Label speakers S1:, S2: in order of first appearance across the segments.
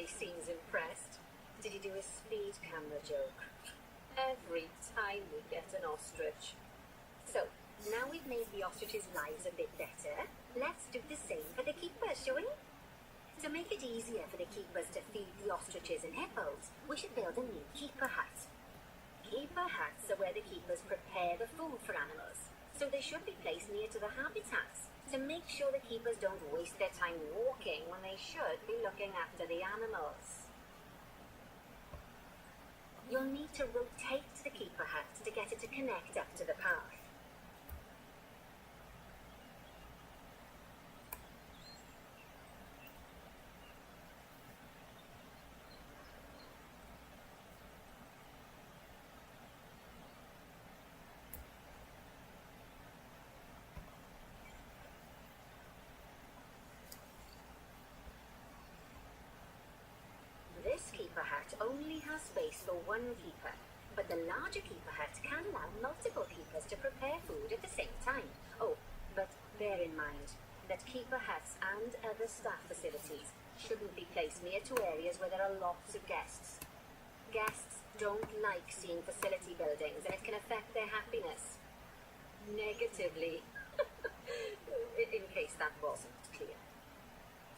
S1: clearly seems impressed. Did you do a speed camera joke? Every time we get an ostrich. So, now we've made the ostriches' lives a bit better, let's do the same for the keepers, shall we? To make it easier for the keepers to feed the ostriches and hippos, we should build a new keeper hut. Keeper huts are where the keepers prepare the food for animals, so they should be placed near to the habitats to make sure the keepers don't waste their time walking when they should be looking after the animals. You'll need to rotate the keeper hut to get it to connect up to the path. This keeper hut only has space for one keeper, but the larger keeper hut can allow multiple keepers to prepare food at the same time. Oh, but bear in mind that keeper huts and other staff facilities shouldn't be placed near to areas where there are lots of guests. Guests don't like seeing facility buildings, and it can affect their happiness negatively. In case that wasn't clear.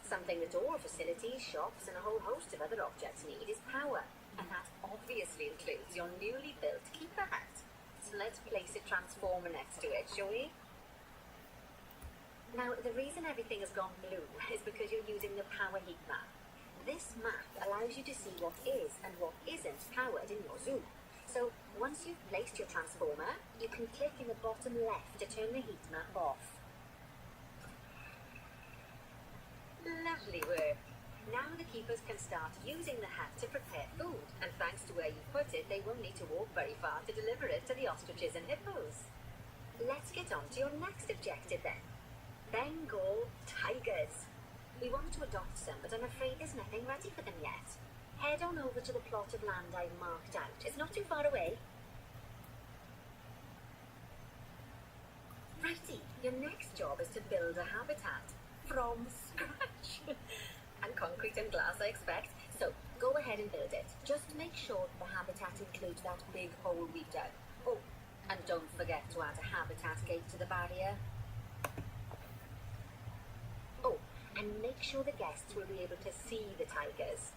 S1: Something that all facilities, shops, and a whole host of other objects need is power, and that obviously includes your newly built keeper hut. So let's place a transformer next to it, shall we? Now, the reason everything has gone blue is because you're using the power heat map. This map allows you to see what is and what isn't powered in your zoo. So, once you've placed your transformer, you can click in the bottom left to turn the heat map off. Lovely work. Now the keepers can start using the hut to prepare food, and thanks to where you put it, they won't need to walk very far to deliver it to the ostriches and hippos. Let's get on to your next objective then. Bengal tigers. We want to adopt some, but I'm afraid there's nothing ready for them yet. Head on over to the plot of land I've marked out. It's not too far away. Righty, your next job is to build a habitat. From scratch. And concrete and glass, I expect. So, go ahead and build it. Just make sure the habitat includes that big hole we've dug. Oh, and don't forget to add a habitat gate to the barrier. Oh, and make sure the guests will be able to see the tigers.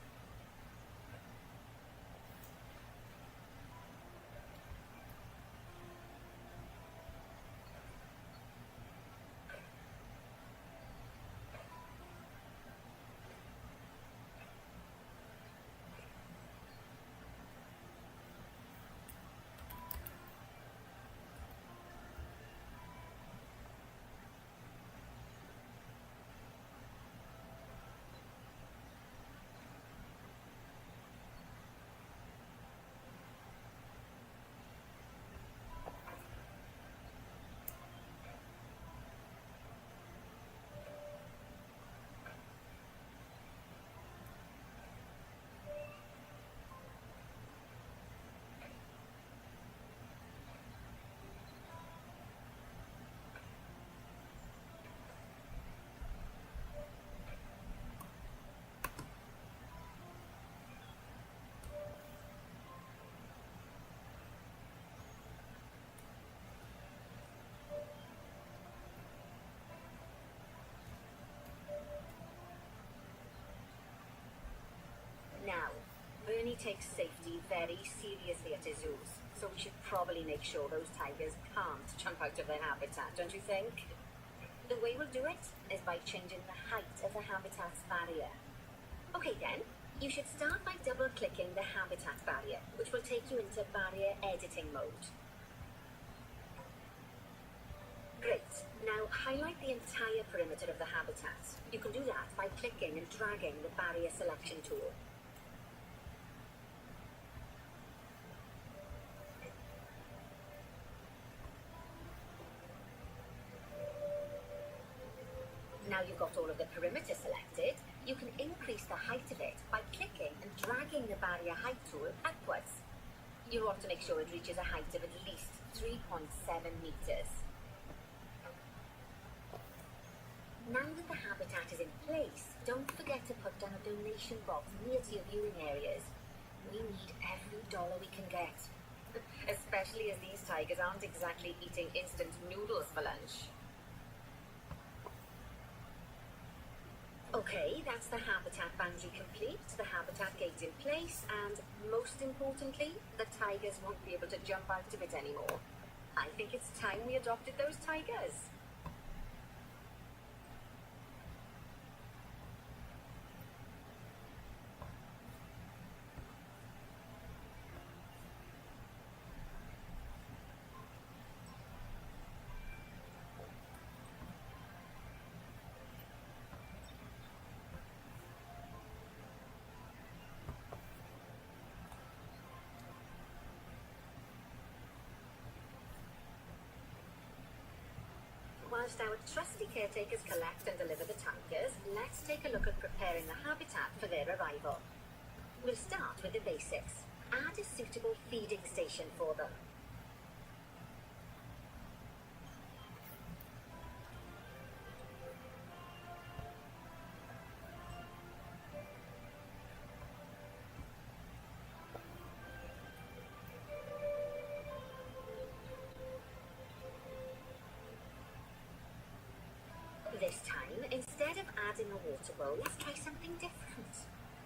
S1: Now, Bernie takes safety very seriously at his zoos, so we should probably make sure those tigers can't jump out of their habitat, don't you think? The way we'll do it is by changing the height of the habitat's barrier. Okay then, you should start by double-clicking the habitat barrier, which will take you into barrier editing mode. Great. Now highlight the entire perimeter of the habitat. You can do that by clicking and dragging the barrier selection tool. Now you've got all of the perimeter selected, you can increase the height of it by clicking and dragging the barrier height tool upwards. You want to make sure it reaches a height of at least 3.7 meters. Now that the habitat is in place, don't forget to put down a donation box near to your viewing areas. We need every dollar we can get. Especially as these tigers aren't exactly eating instant noodles for lunch. Okay, that's the habitat boundary complete, the habitat gate in place, and most importantly, the tigers won't be able to jump out of it anymore. I think it's time we adopted those tigers. Whilst our trusty caretakers collect and deliver the tigers, let's take a look at preparing the habitat for their arrival. We'll start with the basics. Add a suitable feeding station for them. This time, instead of adding a water bowl, let's try something different.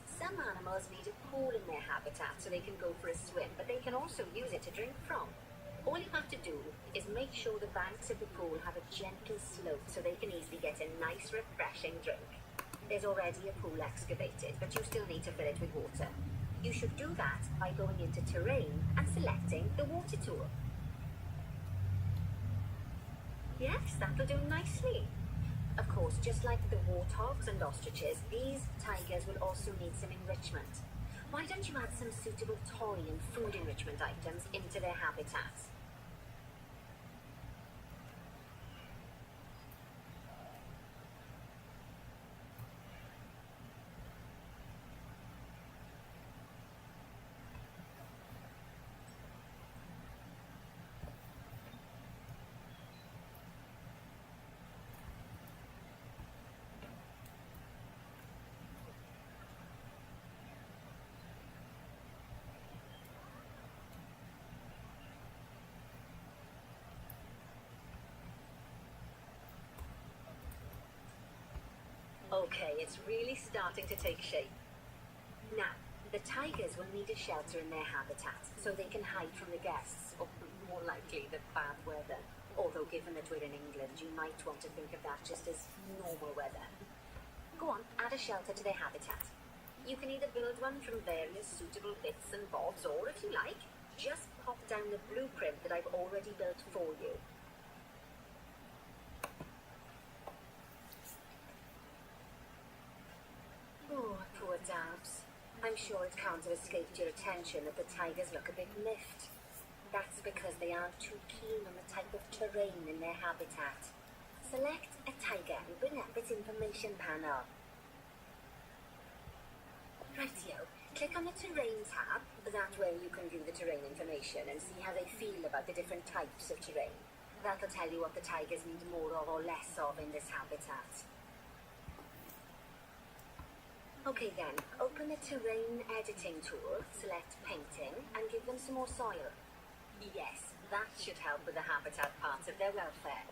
S1: Some animals need a pool in their habitat so they can go for a swim, but they can also use it to drink from. All you have to do is make sure the banks of the pool have a gentle slope so they can easily get a nice, refreshing drink. There's already a pool excavated, but you still need to fill it with water. You should do that by going into terrain and selecting the water tool. Yes, that'll do nicely. Of course, just like the warthogs and ostriches, these tigers will also need some enrichment. Why don't you add some suitable toy and food enrichment items into their habitats? Okay, it's really starting to take shape. Now, the tigers will need a shelter in their habitat so they can hide from the guests, or more likely the bad weather. Although given that we're in England, you might want to think of that just as normal weather. Go on, add a shelter to their habitat. You can either build one from various suitable bits and bobs, or if you like, just pop down the blueprint that I've already built for you. Oh, poor Dabs. I'm sure it can't have escaped your attention that the tigers look a bit miffed. That's because they aren't too keen on the type of terrain in their habitat. Select a tiger and bring up its information panel. Rightio, click on the terrain tab. That way you can view the terrain information and see how they feel about the different types of terrain. That'll tell you what the tigers need more of or less of in this habitat. Okay then, open the terrain editing tool, select painting, and give them some more soil. Yes, that should help with the habitat part of their welfare.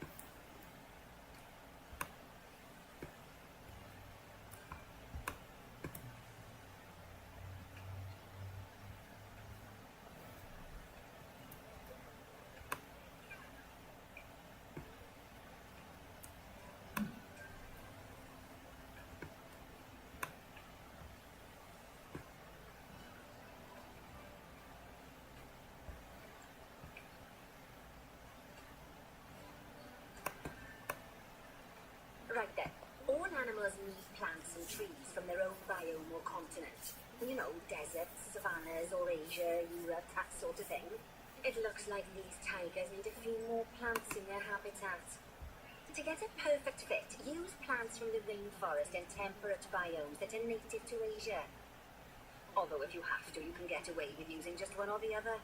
S1: Right then, all animals need plants and trees from their own biome or continent. You know, deserts, savannas, or Asia, Europe, that sort of thing. It looks like these tigers need a few more plants in their habitat. To get a perfect fit, use plants from the rainforest and temperate biomes that are native to Asia. Although if you have to, you can get away with using just one or the other.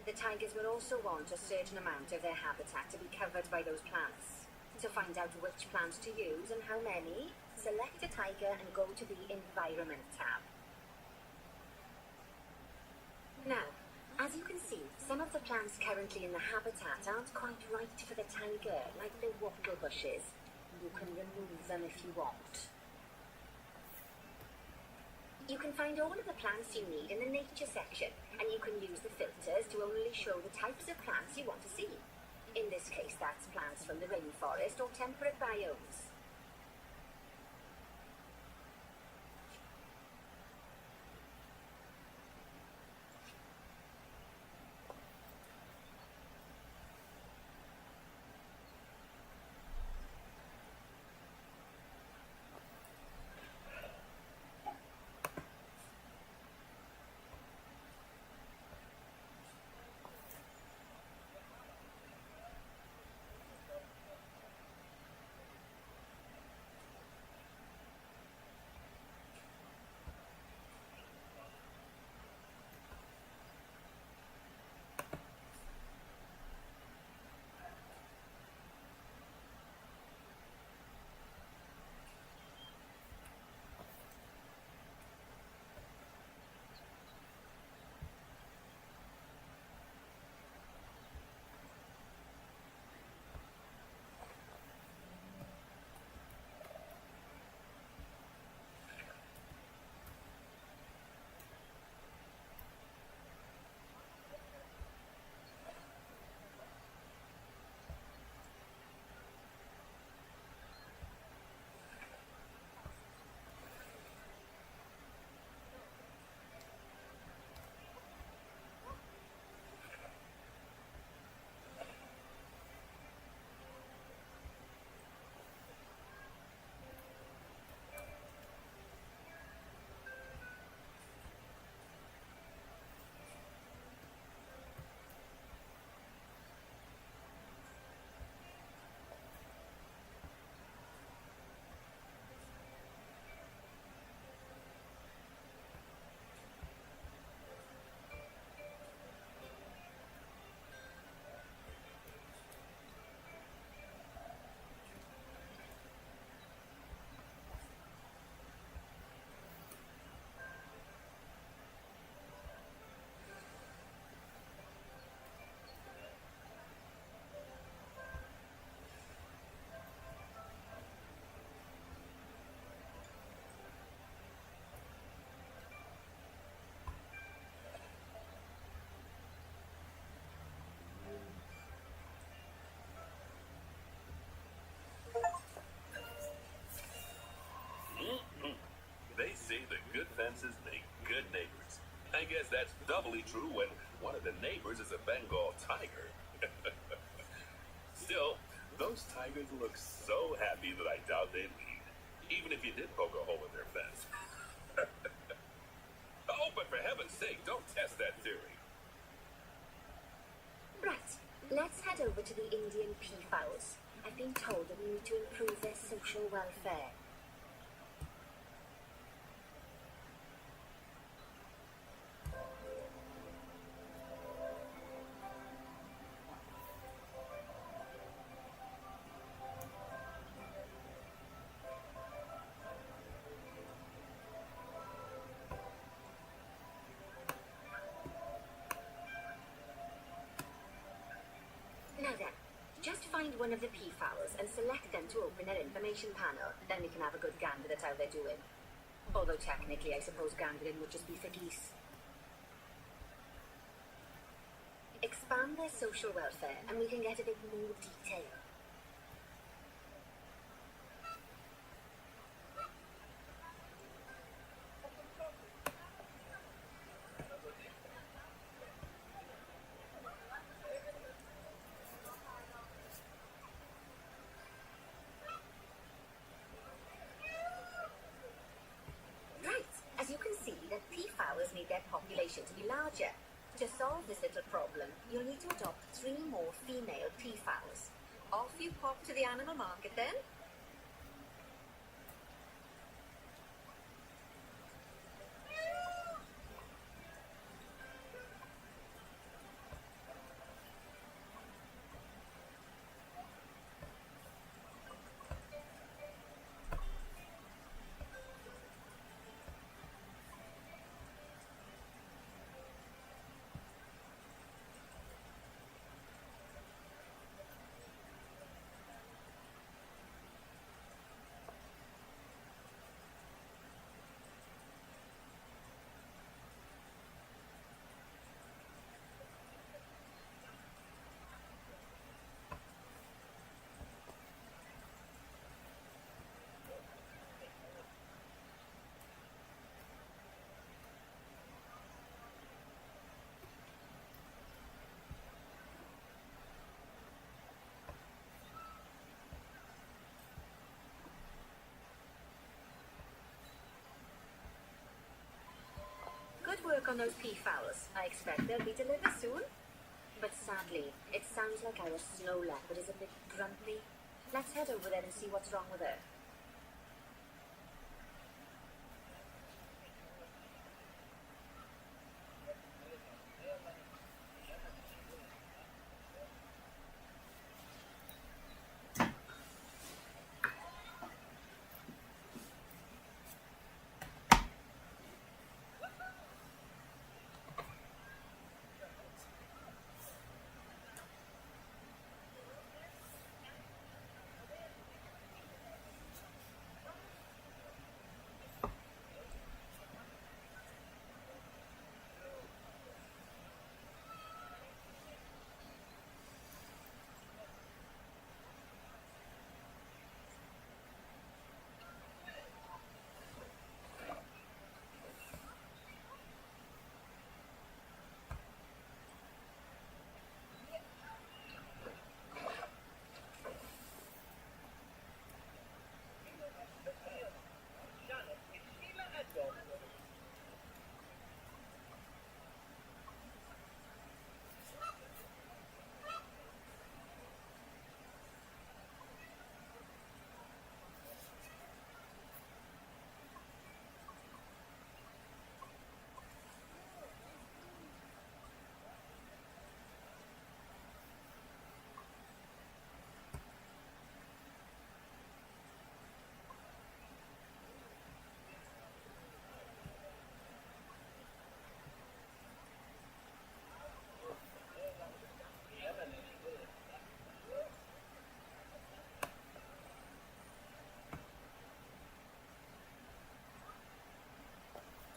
S1: The tigers will also want a certain amount of their habitat to be covered by those plants. To find out which plants to use and how many, select a tiger and go to the Environment tab. Now, as you can see, some of the plants currently in the habitat aren't quite right for the tiger, like the wattle bushes. You can remove them if you want. You can find all of the plants you need in the nature section, and you can use the filters to only show the types of plants you want to see. In this case, that's plants from the rainforest or temperate biomes.
S2: They say that good fences make good neighbors. I guess that's doubly true when one of the neighbors is a Bengal tiger. Still, those tigers look so happy that I doubt they'd leave, even if you did poke a hole in their fence. Oh, but for heaven's sake, don't test that theory.
S1: Right, let's head over to the Indian peafowls. I've been told that we need to improve their social welfare. Now then, just find one of the peafowls and select them to open their information panel. Then we can have a good gander at how they're doing. Although technically, I suppose gandering would just be for geese. Expand their social welfare and we can get a bit more detail. Need their population to be larger. To solve this little problem, you'll need to adopt 3 more female peafowls. Off you pop to the animal market then. on those peafowls. I expect they'll be delivered soon. But sadly, it sounds like our snow leopard is a bit grumpy. Let's head over there and see what's wrong with her.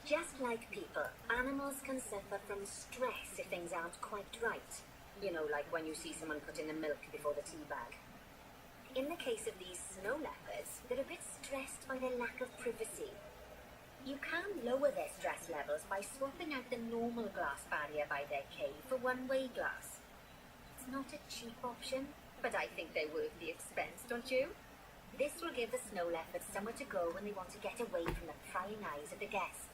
S1: Just like people, animals can suffer from stress if things aren't quite right. You know, like when you see someone putting the milk before the tea bag. In the case of these snow leopards, they're a bit stressed by their lack of privacy. You can lower their stress levels by swapping out the normal glass barrier by their cave for one-way glass. It's not a cheap option, but I think they're worth the expense, don't you? This will give the snow leopards somewhere to go when they want to get away from the prying eyes of the guests.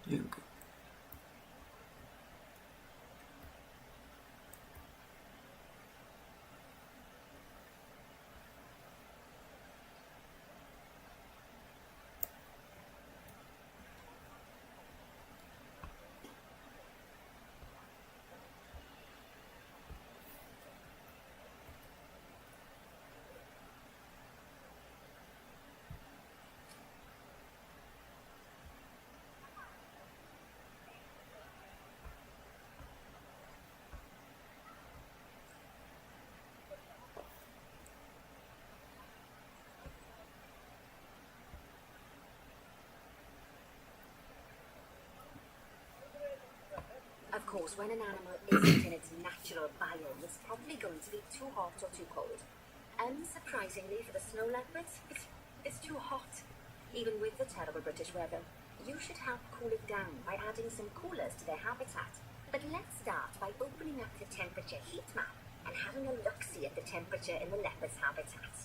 S3: Luke.
S1: Of course, when an animal isn't in its natural biome, it's probably going to be too hot or too cold. Unsurprisingly for the snow leopards, it's too hot. Even with the terrible British weather, you should help cool it down by adding some coolers to their habitat. But let's start by opening up the temperature heat map and having a look-see at the temperature in the leopard's habitat.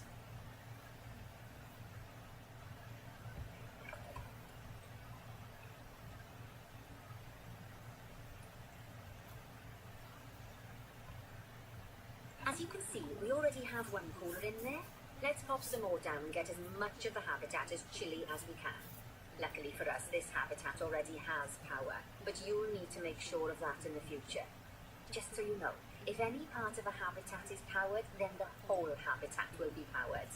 S1: As you can see, we already have one cooler in there. Let's pop some more down and get as much of the habitat as chilly as we can. Luckily for us, this habitat already has power, but you'll need to make sure of that in the future. Just so you know, if any part of a habitat is powered, then the whole habitat will be powered.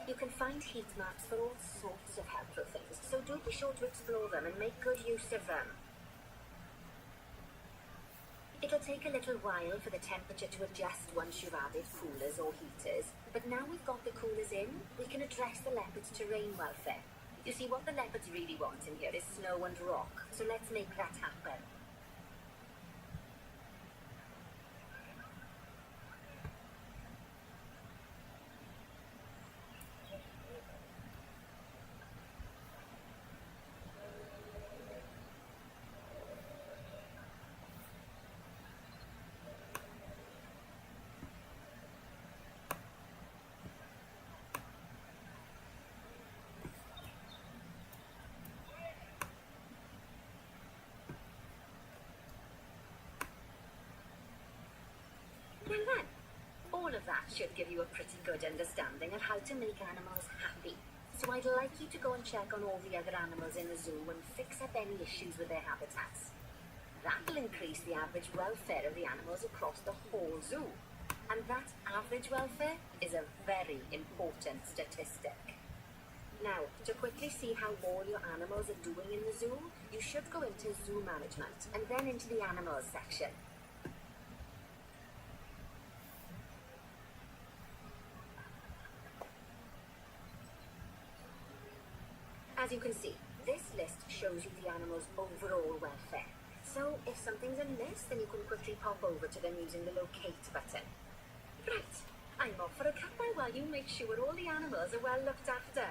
S1: You can find heat maps for all sorts of helpful things, so do be sure to explore them and make good use of them. It'll take a little while for the temperature to adjust once you've added coolers or heaters, but now we've got the coolers in, we can address the leopards' terrain welfare. You see, what the leopards really want in here is snow and rock, so let's make that happen. Well then, all of that should give you a pretty good understanding of how to make animals happy. So I'd like you to go and check on all the other animals in the zoo and fix up any issues with their habitats. That'll increase the average welfare of the animals across the whole zoo. And that average welfare is a very important statistic. Now, to quickly see how all your animals are doing in the zoo, you should go into zoo management and then into the animals section. As you can see, this list shows you the animal's overall welfare. So if something's amiss, then you can quickly pop over to them using the locate button. Right, I'm off for a cuppa while you make sure all the animals are well looked after.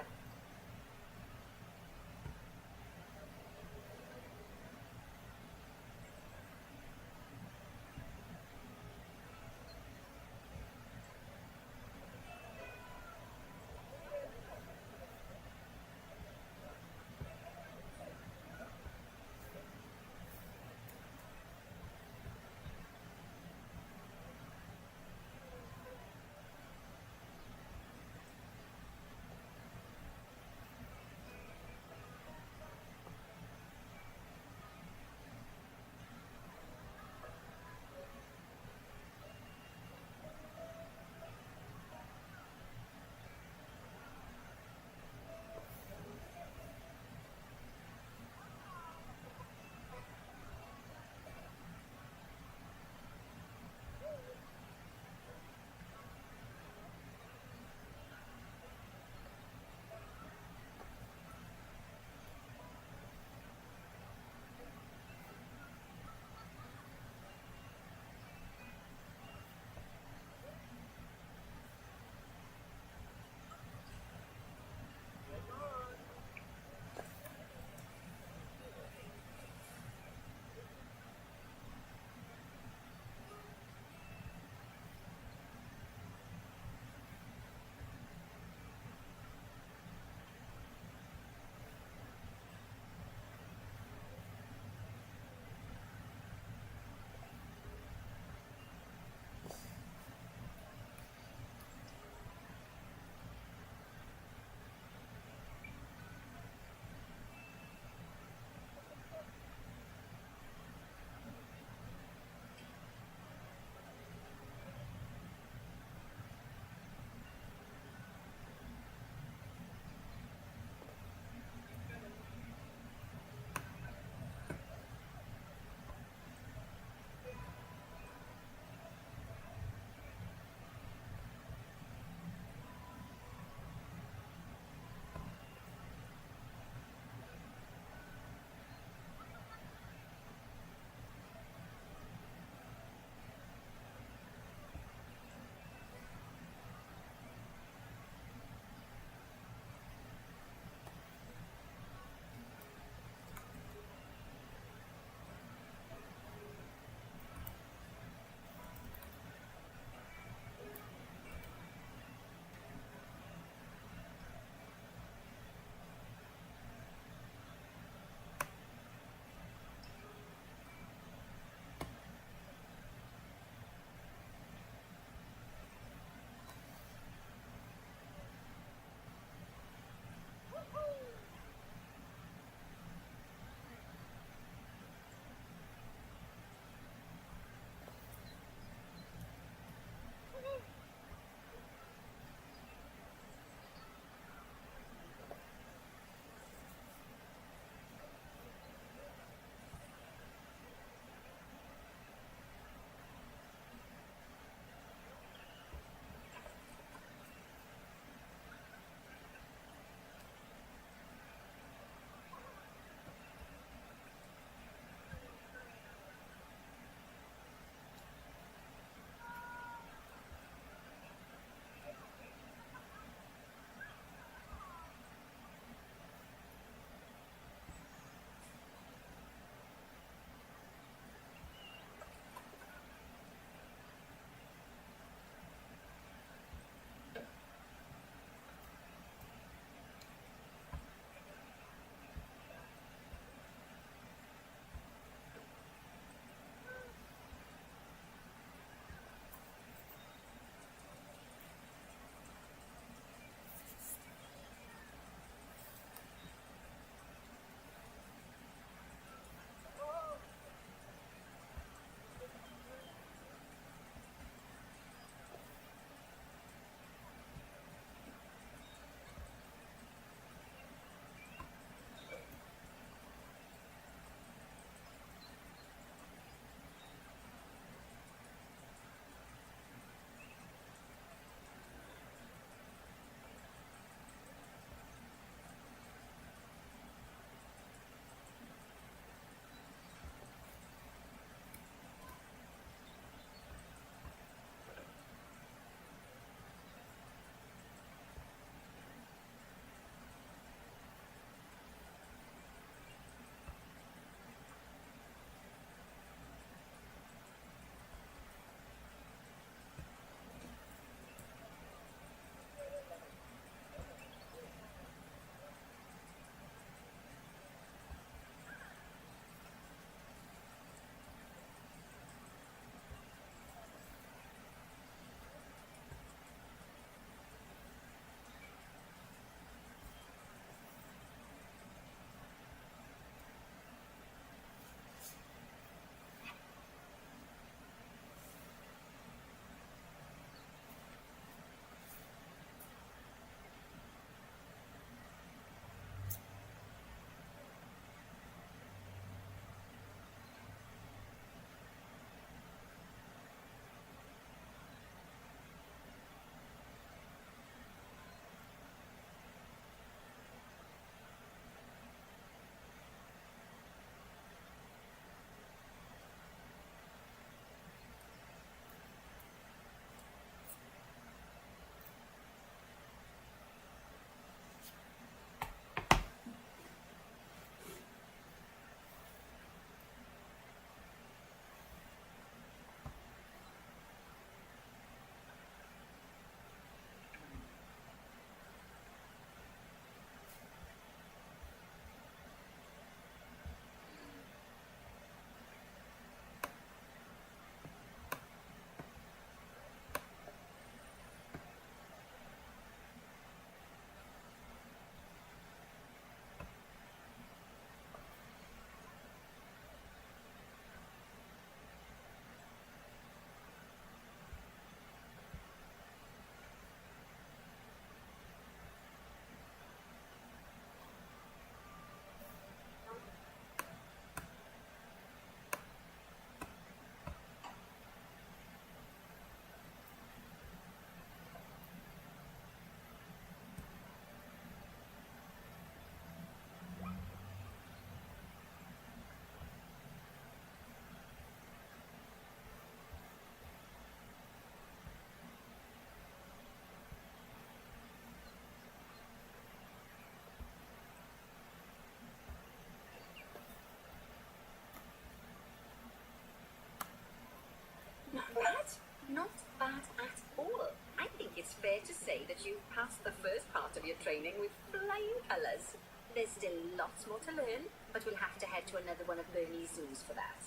S1: fair to say that you've passed the first part of your training with flying colours. There's still lots more to learn, but we'll have to head to another one of Bernie's zoos for that.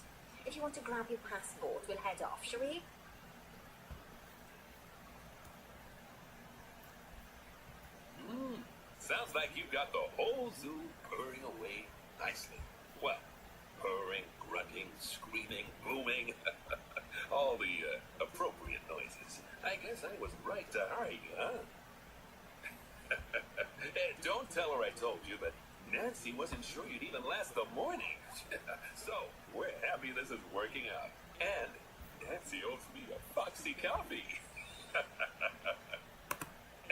S1: If you want to grab your passport, we'll head off, shall we?
S2: Sounds like you've got the whole zoo purring away nicely. Well, purring, grunting, screaming, booming, all the appropriate noises. I guess I was right to hire you, huh? Hey, don't tell her I told you, but Nancy wasn't sure you'd even last the morning. So, we're happy this is working out. And Nancy owes me a foxy coffee.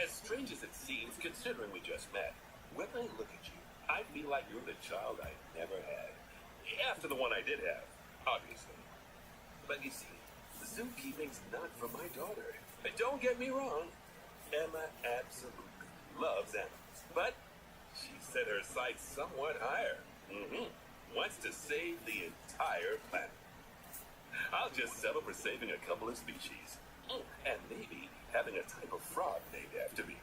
S2: As strange as it seems, considering we just met, when I look at you, I feel like you're the child I never had. After the one I did have, obviously. But you see, zookeeping's not for my daughter. Don't get me wrong. Emma absolutely loves animals. But she set her sights somewhat higher. Wants to save the entire planet. I'll just settle for saving a couple of species. And maybe having a type of frog named after me.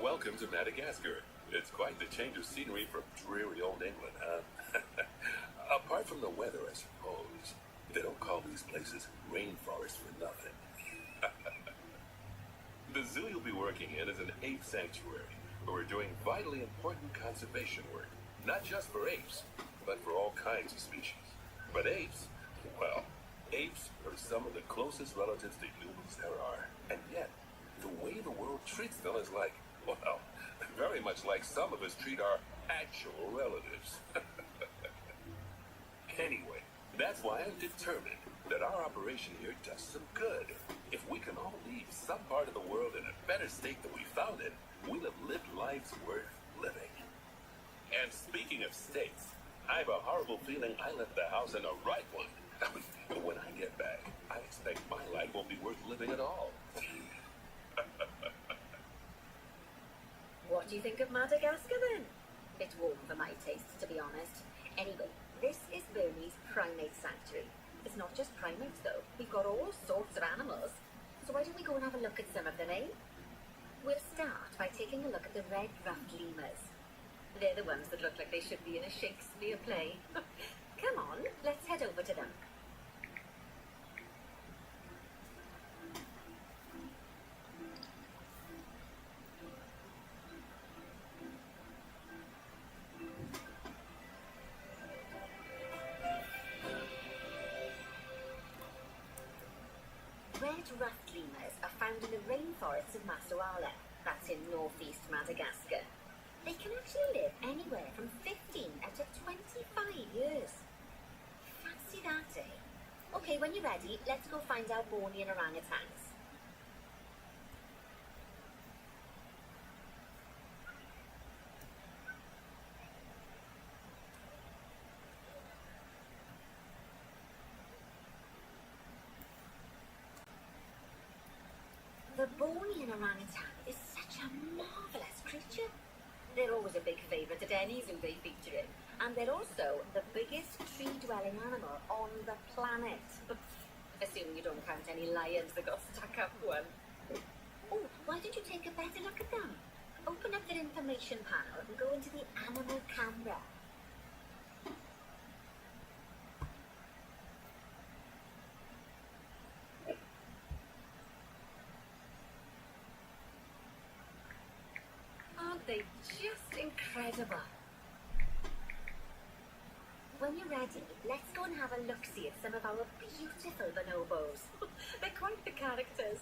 S2: Welcome to Madagascar. It's quite the change of scenery from dreary old England, huh? Apart from the weather, I suppose. They don't call these places rainforests for nothing. The zoo you'll be working in is an ape sanctuary, where we're doing vitally important conservation work. Not just for apes, but for all kinds of species. But apes, well, apes are some of the closest relatives to humans there are. And yet, the way the world treats them is like, well, very much like some of us treat our actual relatives. Anyway, that's why I'm determined that our operation here does some good. If we can all leave some part of the world in a better state than we found it, we'll have lived lives worth living. And speaking of states, I have a horrible feeling I left the house in the right one. When I get back, I expect my life won't be worth living at all.
S1: What do you think of Madagascar then? Bit warm for my taste, to be honest. Anyway, this is Bernie's Primate Sanctuary. It's not just primates though, we've got all sorts of animals. So why don't we go and have a look at some of them, eh? We'll start by taking a look at the red-ruffed lemurs. They're the ones that look like they should be in a Shakespeare play. Come on, let's head over to them. Red-ruffed lemurs are found in the rainforests of Masoala, that's in northeast Madagascar. They can actually live anywhere from 15 out to 20 25 years. Fancy that, eh? Okay, when you're ready, let's go find our Bornean orangutans. The Bornean orangutan is such a marvellous creature. They're always a big favourite at any zoo they feature in, and they're also the biggest tree-dwelling animal on the planet. Assuming you don't count any lions that got stuck up one. Oh, why don't you take a better look at them? Open up their information panel and go into the animal camera. Aren't they just incredible? When you're ready, let's go and have a look-see at some of our beautiful bonobos. They're quite the characters.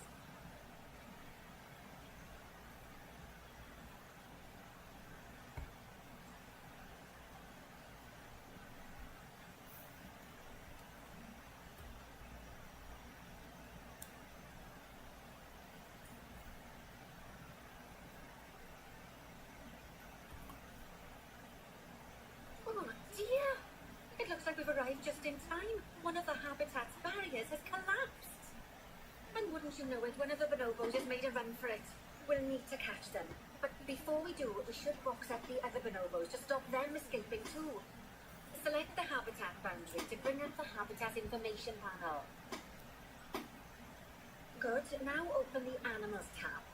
S1: Oh dear! It looks like we've arrived just in time. One of the habitat's barriers has collapsed. And wouldn't you know it, one of the bonobos has made a run for it. We'll need to catch them. But before we do, we should box up the other bonobos to stop them escaping too. Select the habitat boundary to bring up the habitat information panel. Good, now open the Animals tab.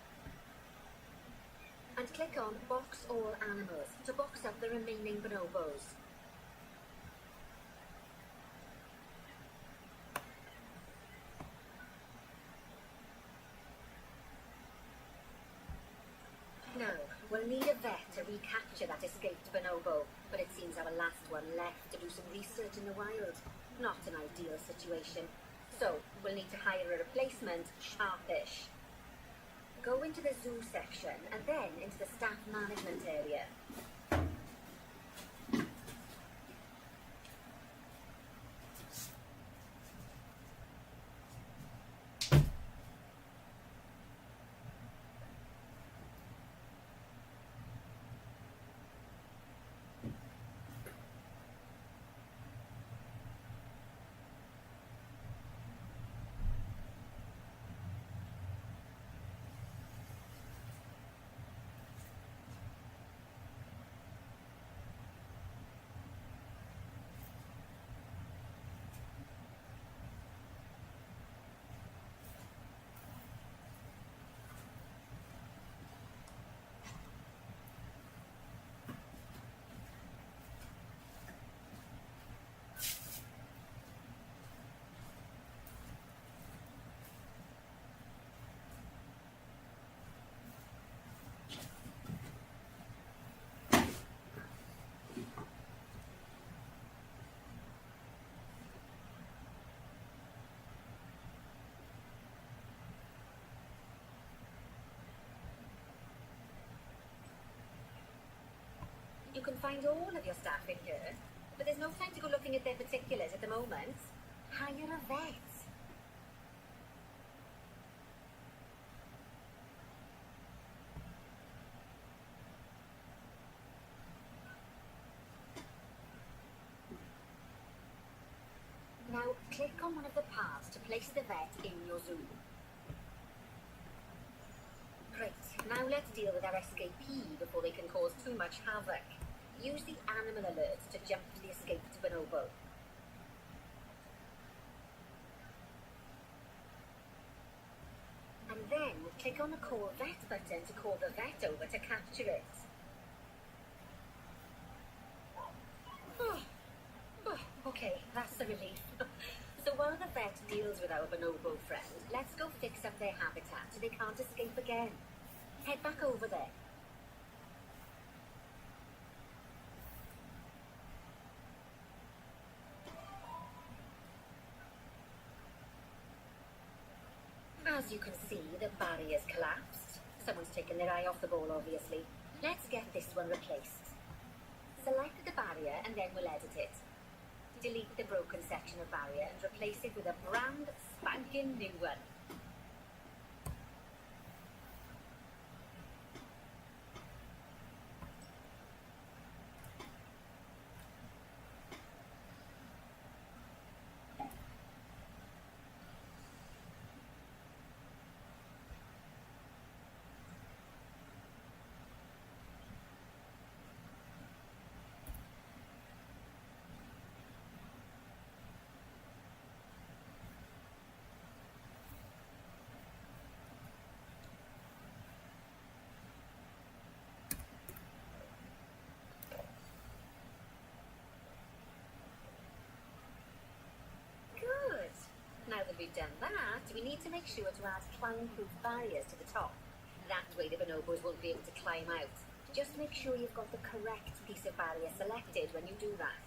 S1: And click on Box All Animals to box up the remaining bonobos. Now, we'll need a vet to recapture that escaped bonobo, but it seems our last one left to do some research in the wild. Not an ideal situation. So, we'll need to hire a replacement, Sharpish. Go into the zoo section and then into the staff management area. You can find all of your staff in here, but there's no time to go looking at their particulars at the moment. Hire a vet. Now, click on one of the paths to place the vet in your zoo. Great. Now let's deal with our escapee before they can cause too much havoc. Use the animal alerts to jump to the escaped bonobo. And then click on the Call Vet button to call the vet over to capture it. Okay, that's a relief. So while the vet deals with our bonobo friend, let's go fix up their habitat so they can't escape again. Head back over there. As you can see, the barrier's collapsed. Someone's taken their eye off the ball, obviously. Let's get this one replaced. Select the the barrier and then we'll edit it. Delete the broken section of barrier and replace it with a brand spanking new one. Now that we've done that, we need to make sure to add climb-proof barriers to the top. That way the bonobos won't be able to climb out. Just make sure you've got the correct piece of barrier selected when you do that.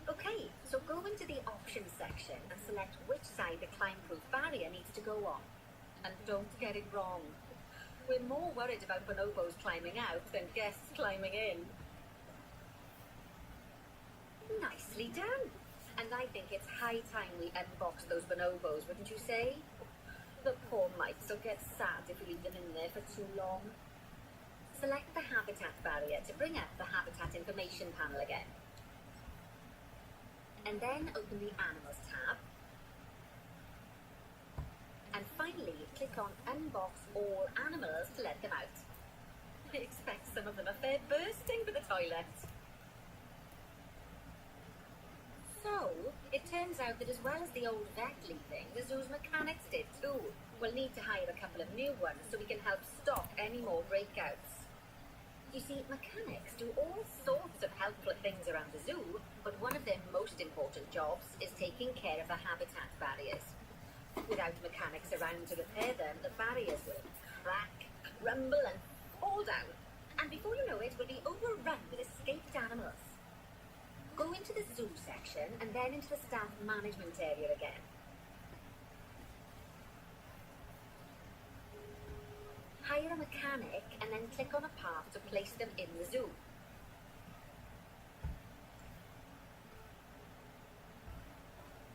S1: Okay, so go into the options section and select which side the climb-proof barrier needs to go on. And don't get it wrong. We're more worried about bonobos climbing out than guests climbing in. Nicely done! And I think it's high time we unbox those bonobos, wouldn't you say? The poor mites will get sad if we leave them in there for too long. Select the habitat barrier to bring up the habitat information panel again. And then open the Animals tab. And finally, click on Unbox All Animals to let them out. I expect some of them are fair bursting for the toilet. So, it turns out that as well as the old vet leaving, the zoo's mechanics did too. We'll need to hire a couple of new ones so we can help stop any more breakouts. You see, mechanics do all sorts of helpful things around the zoo, but one of their most important jobs is taking care of the habitat barriers. Without mechanics around to repair them, the barriers will crack, rumble and fall down. And before you know it, we'll be overrun with escaped animals. Go into the zoo section and then into the staff management area again. Hire a mechanic and then click on a path to place them in the zoo.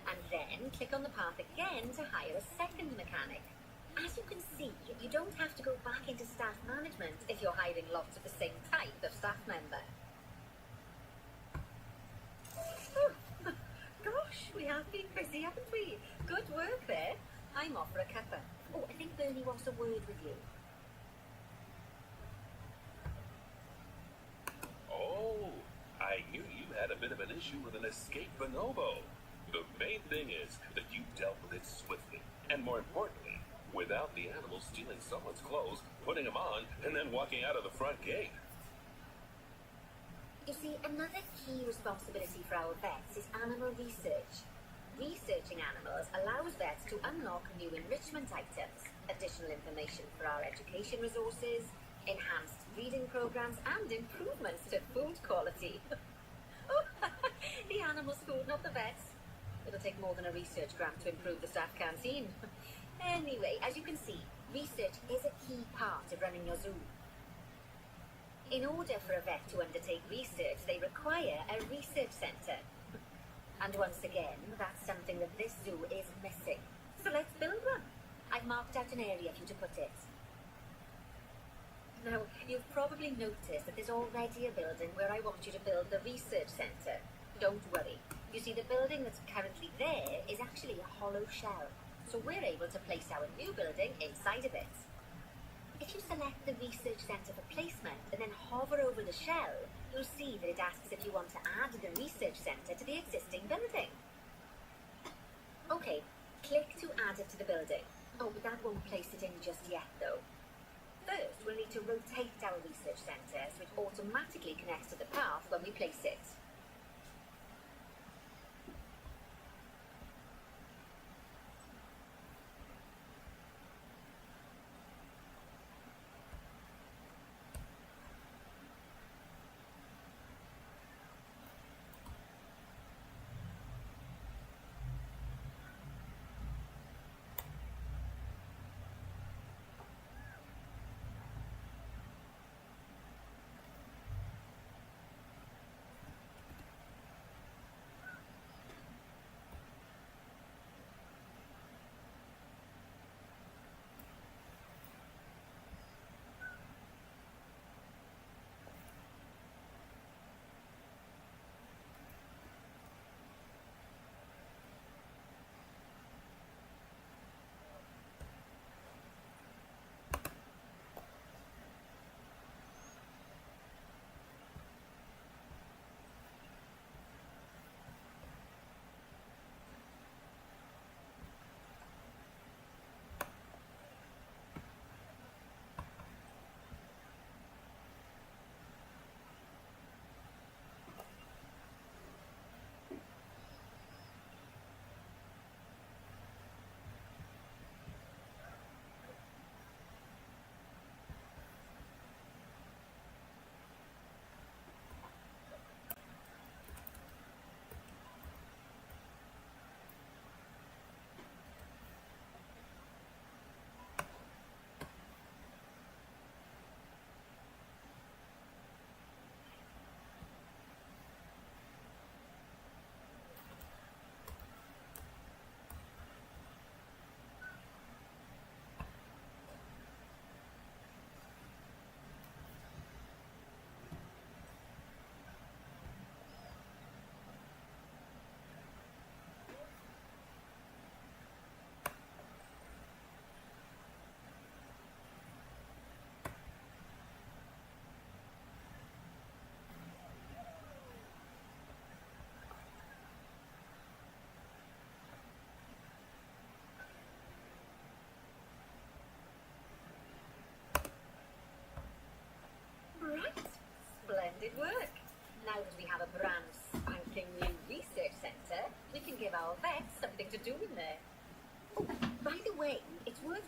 S1: And then click on the path again to hire a second mechanic. As you can see, you don't have to go back into staff management if you're hiring lots of the same type of staff member. Gosh, we have been busy, haven't we? Good work there. I'm off for a cuppa. Oh, I think Bernie wants a word with you.
S2: Oh, I knew you had a bit of an issue with an escaped bonobo. The main thing is that you dealt with it swiftly, and more importantly, without the animal stealing someone's clothes, putting them on, and then walking out of the front gate.
S1: You see, another key responsibility for our vets is animal research. Researching animals allows vets to unlock new enrichment items, additional information for our education resources, enhanced breeding programs, and improvements to food quality. Oh, the animals' food, not the vets. It'll take more than a research grant to improve the staff canteen. Anyway, as you can see, research is a key part of running your zoo. In order for a vet to undertake research, they require a research centre. And once again, that's something that this zoo is missing. So let's build one. I've marked out an area for you to put it. Now, you've probably noticed that there's already a building where I want you to build the research centre. Don't worry. You see, the building that's currently there is actually a hollow shell. So we're able to place our new building inside of it. If you select the research centre for placement and then hover over the shell, you'll see that it asks if you want to add the research centre to the existing building. Okay, click to add it to the building. Oh, but that won't place it in just yet though. First, we'll need to rotate our research centre so it automatically connects to the path when we place it.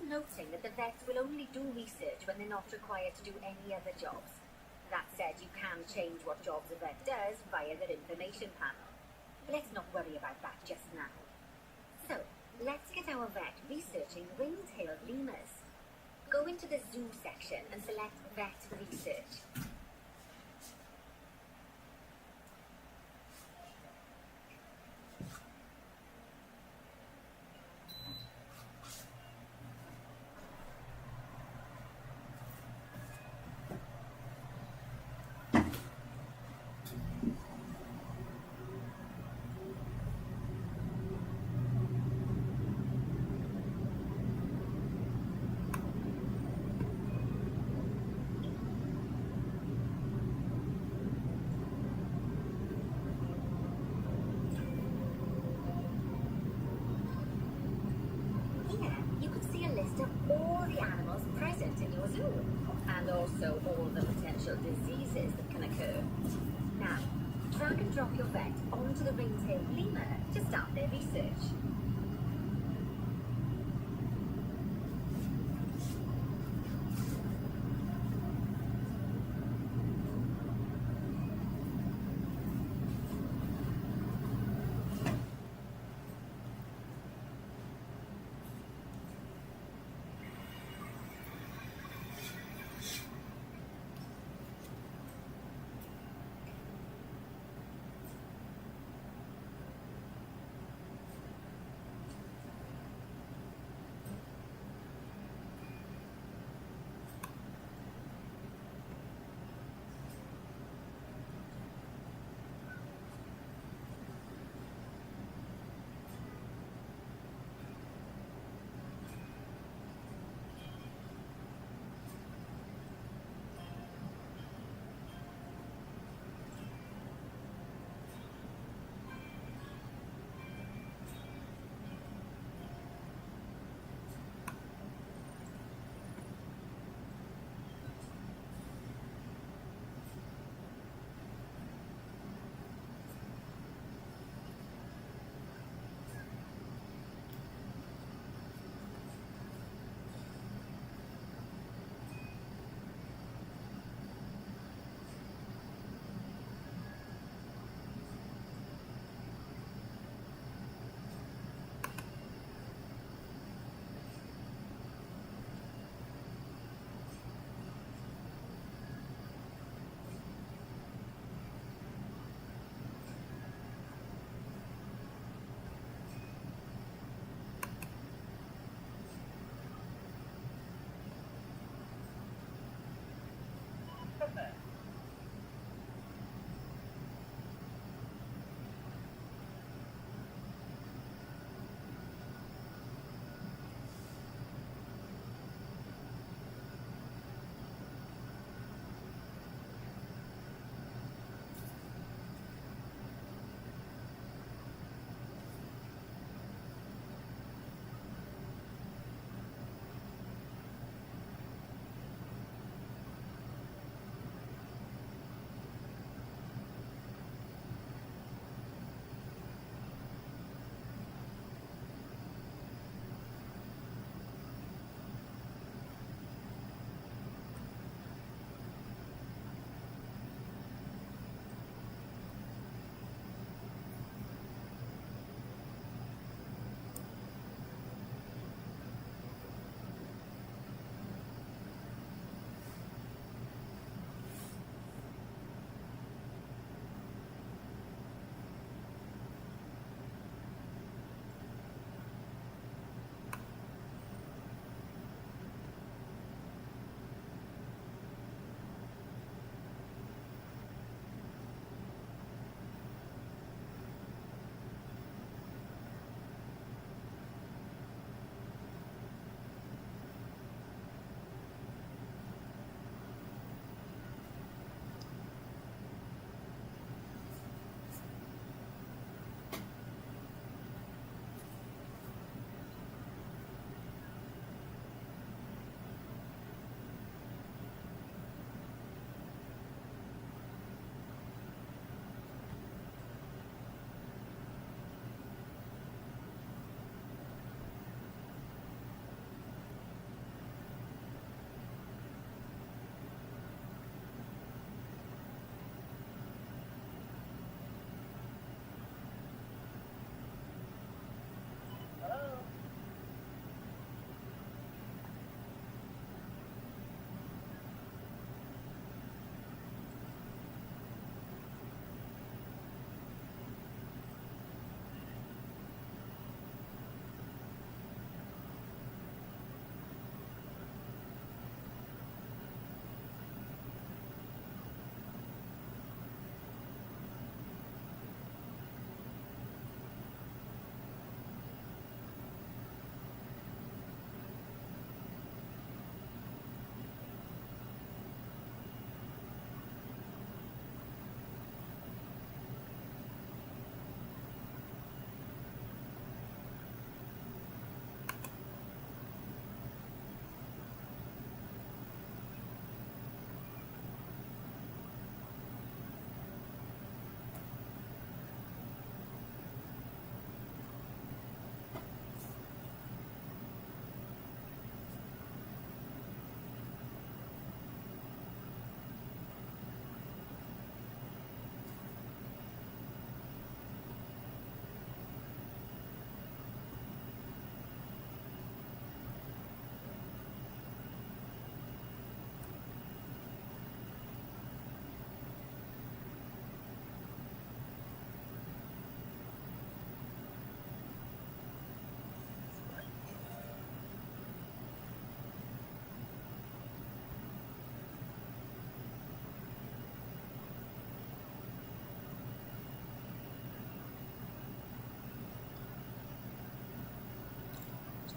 S1: noting that the vets will only do research when they're not required to do any other jobs. That said, you can change what jobs a vet does via their information panel. Let's not worry about that just now. So, let's get our vet researching ring-tailed lemurs. Go into the zoo section and select Vet Research. Here, you can see a list of all the animals present in your zoo, and also all the potential diseases that can occur. Now, drag and drop your vet onto the ring-tailed lemur to start their research.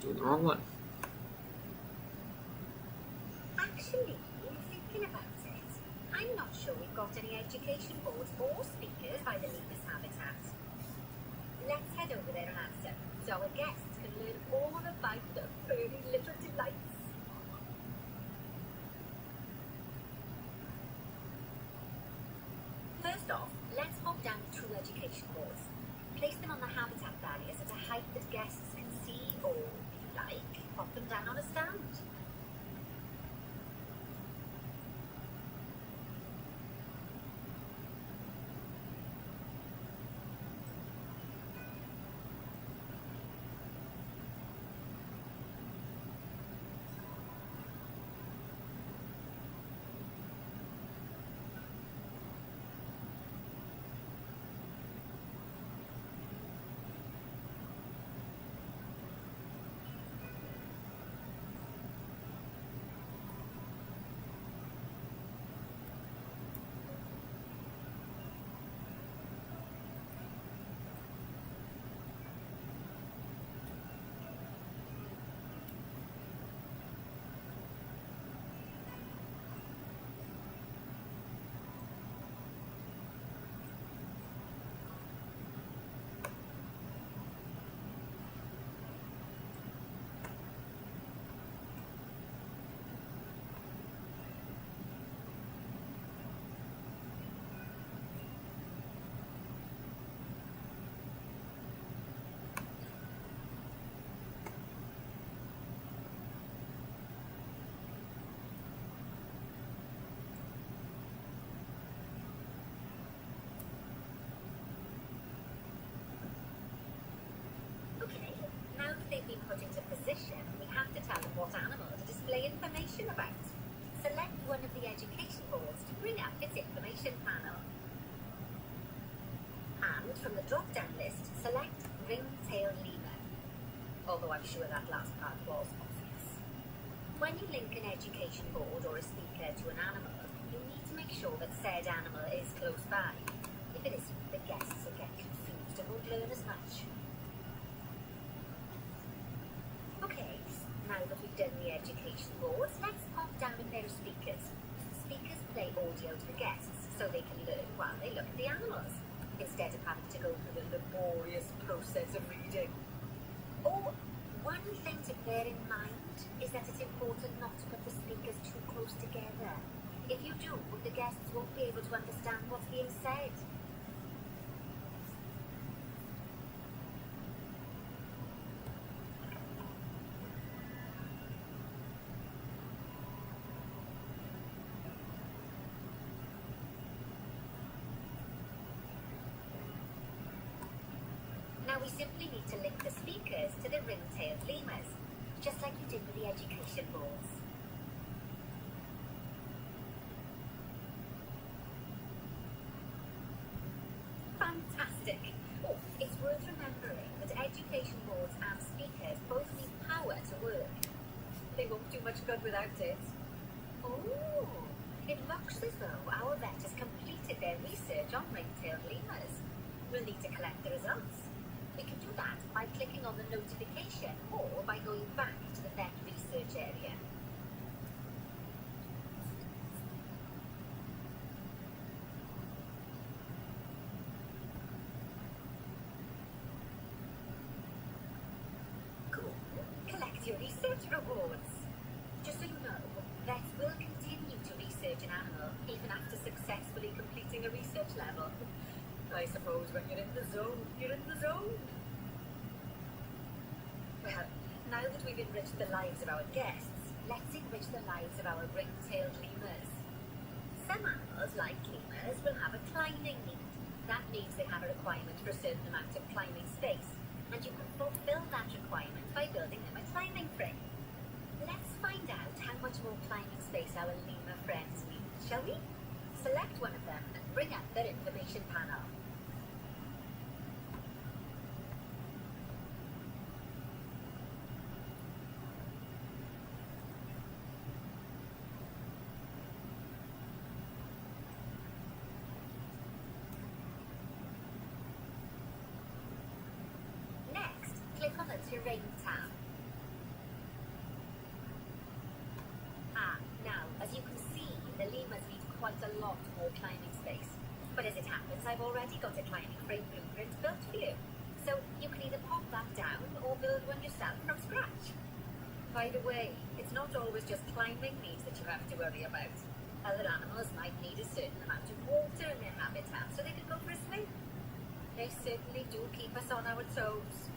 S3: Do the wrong one.
S1: Actually, thinking about it, I'm not sure we've got any education boards or speakers by the lemur's habitat. Let's head over there and answer, so our guests can learn all about the furry little delights. First off, let's pop down the true education boards. Place them on the habitat barriers at a height that guests can see, or, if you like, pop them down on a stand. Okay, now that they've been put into position, we have to tell them what animal to display information about. Select one of the education boards to bring up its information panel. And from the drop-down list, select ring-tailed lemur. Although I'm sure that last part was obvious. When you link an education board or a speaker to an animal, you need to make sure that said animal is close by. If it isn't, the guests will get confused and won't learn as much. Okay, now that we've done the education boards, let's pop down a pair of speakers. Speakers play audio to the guests so they can learn while they look at the animals, instead of having to go through the laborious process of reading. Oh, one thing to bear in mind is that it's important not to put the speakers too close together. If you do, the guests won't be able to understand what's being said. Now we simply need to link the speakers to the ring-tailed lemurs, just like you did with the education boards. Fantastic! Oh, it's worth remembering that education boards and speakers both need power to work. They won't do much good without it. Oh, it looks as though our vet has completed their research on ring-tailed lemurs. We'll need to collect the results. We can do that by clicking on the notification or by going back to the vet research area. Cool. Collect your research rewards. Just so you know, vets will continue to research an animal even after successfully completing a research level. I suppose when you're in the zone, you're in the zone. Well, now that we've enriched the lives of our guests, let's enrich the lives of our ring-tailed lemurs. Some animals, like lemurs, will have a climbing need. That means they have a requirement for a certain amount of climbing space, and you can fulfill that requirement by building them a climbing frame. Let's find out how much more climbing space our lemur friends need, shall we? Select one of them and bring up their information panel. Next, click on the Terrain tab. I've already got a climbing frame blueprint built for you. So you can either pop that down or build one yourself from scratch. By the way, it's not always just climbing needs that you have to worry about. Other animals might need a certain amount of water in their habitat so they can go for a swim. They certainly do keep us on our toes.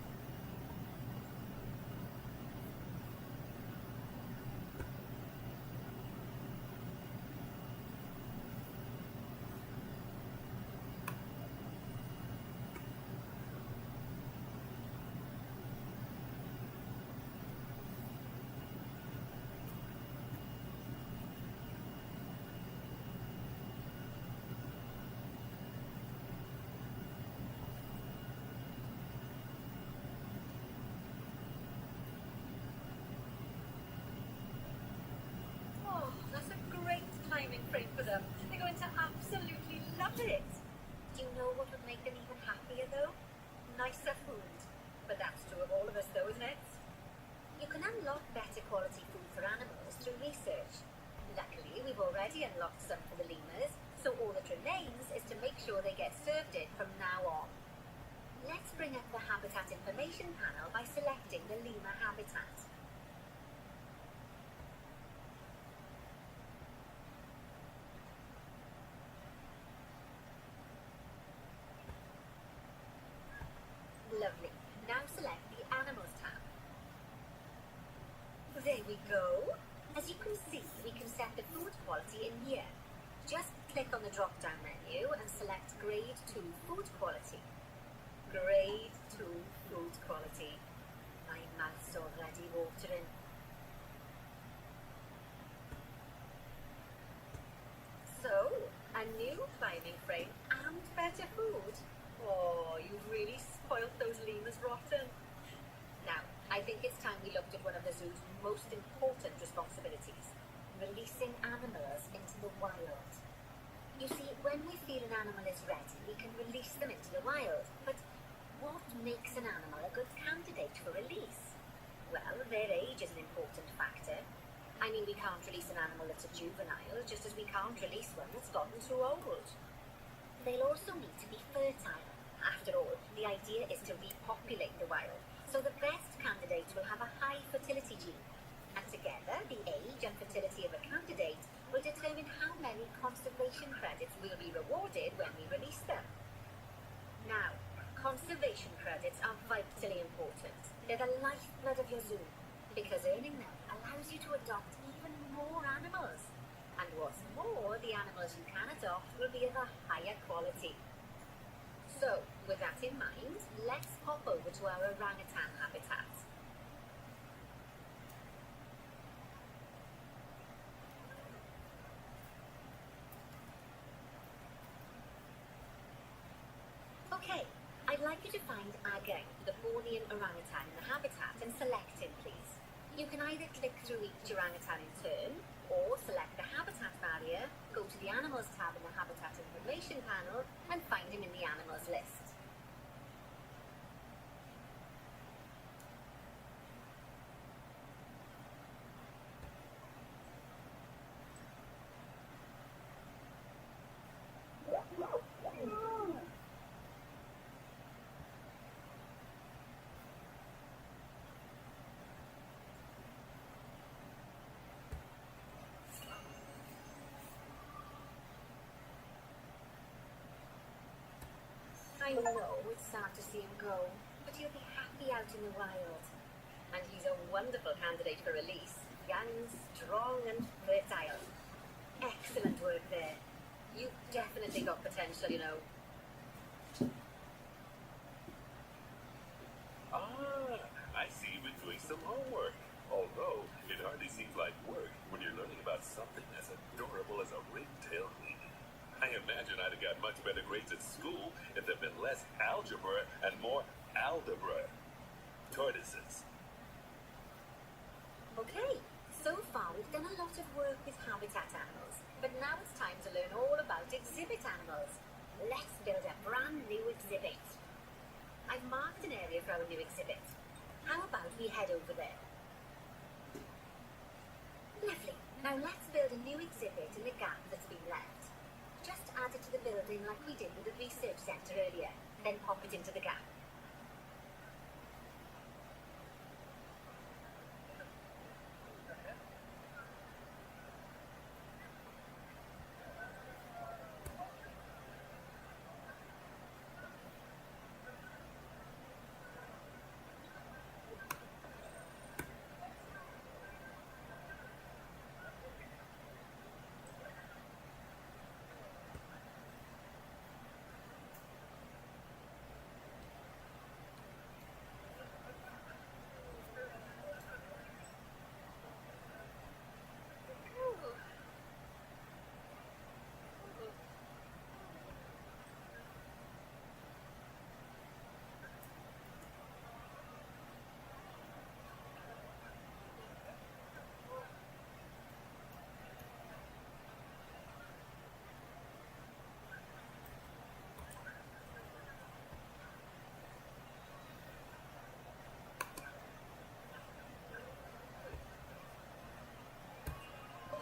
S1: Oh, that's a great climbing frame for them. They're going to absolutely love it. Do you know what would make them even happier though? Nicer food. But that's true of all of us though, isn't it? You can unlock better quality food for animals through research. Luckily, we've already unlocked some for the lemurs, so all that remains is to make sure they get served it from now on. Let's bring up the Habitat Information panel by selecting the lemur habitat. Lovely. Now select the Animals tab. There we go. As you can see, we can set the food quality in here. Just click on the drop-down menu and select Grade 2 Food Quality. Grade 2 Food Quality. My mouth's already watering. So, a new climbing frame and better food. Oh, you've really spoilt those lemurs rotten. Now, I think it's time we looked at one of the zoo's most important responsibilities, releasing animals into the wild. You see, when we feel an animal is ready, we can release them into the wild. But what makes an animal a good candidate for release? Well, their age is an important factor. I mean, we can't release an animal that's a juvenile, just as we can't release one that's gotten too old. They'll also need to be fertile. After all, the idea is to repopulate the wild, so the best candidates will have a high fertility gene. And together, the age and fertility of a candidate will determine how many conservation credits will be rewarded when we release them. Now, conservation credits are vitally important. They're the lifeblood of your zoo, because earning them allows you to adopt even more animals. And what's more, the animals you can adopt will be of a higher quality. So, with that in mind, let's pop over to our orangutan habitat. Okay, I'd like you to find Ageng, the Bornean orangutan in the habitat, and select him, please. You can either click through each orangutan in turn, or select the habitat barrier, go to the Animals tab in the Habitat Information panel, and find him in the Animals list. I know it's sad to see him go, but he'll be happy out in the wild. And he's a wonderful candidate for release. Young, strong and fertile. Excellent work there. You've definitely got potential, you know.
S2: Ah, I see you've been doing some homework. Although, it hardly seems like work when you're learning about something as adorable as a ring-tailed lady. I imagine I'd have got much better grades at school if there'd been less algebra and more aldebra. Tortoises.
S1: Okay, so far we've done a lot of work with habitat animals, but now it's time to learn all about exhibit animals. Let's build a brand new exhibit. I've marked an area for our new exhibit. How about we head over there? Lovely. Now let's build a new exhibit in the gap that's been left. Just add it to the building in like we did with the research centre earlier, then pop it into the gap.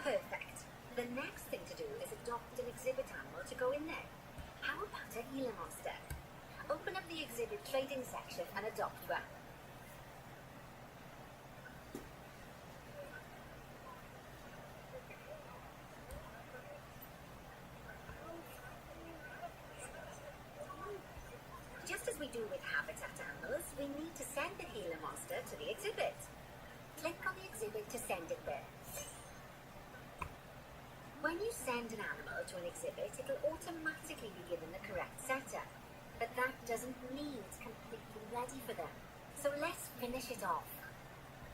S1: Perfect. The next thing to do is adopt an exhibit animal to go in there. How about a Gila monster? Open up the exhibit trading section and adopt one. Just as we do with habitat animals, we need to send the Gila monster to the exhibit. Click on the exhibit to send it there. When you send an animal to an exhibit, it'll automatically be given the correct setup. But that doesn't mean it's completely ready for them. So let's finish it off.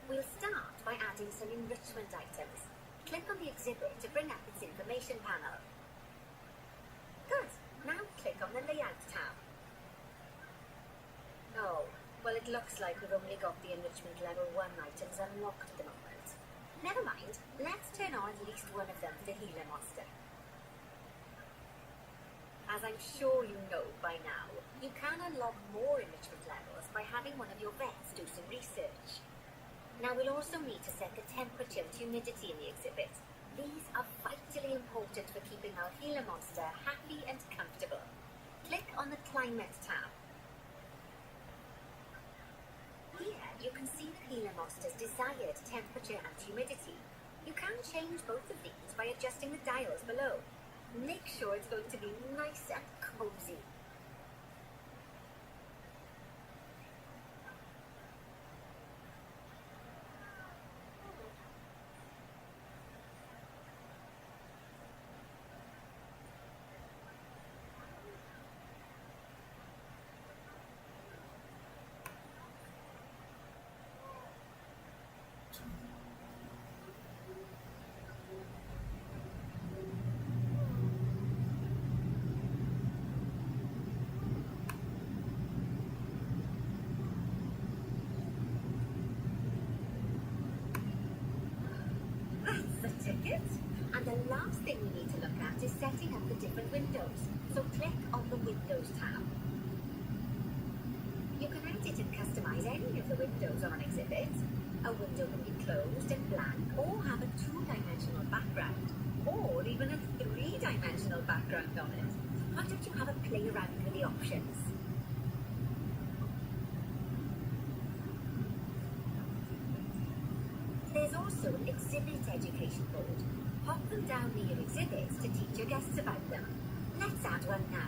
S1: We'll start by adding some enrichment items. Click on the exhibit to bring up its information panel. Good. Now click on the Layout tab. Oh, well, it looks like we've only got the enrichment level 1 items unlocked at the moment. Never mind, let's turn on at least one of them for the Gila monster. As I'm sure you know by now, you can unlock more enrichment levels by having one of your vets do some research. Now we'll also need to set the temperature and humidity in the exhibit. These are vitally important for keeping our Gila monster happy and comfortable. Click on the Climate tab. Here you can see the Gila monster's desired temperature and humidity. You can change both of these by adjusting the dials below. Make sure it's going to be nice and cozy. Ticket. And the last thing we need to look at is setting up the different windows. So click on the Windows tab. You can edit and customize any of the windows on an exhibit. A window can be closed and blank, or have a 2-dimensional background, or even a 3-dimensional background on it. Why don't you have a play around with the options? There's also an exhibit education board. Pop them down near your exhibits to teach your guests about them. Let's add one now.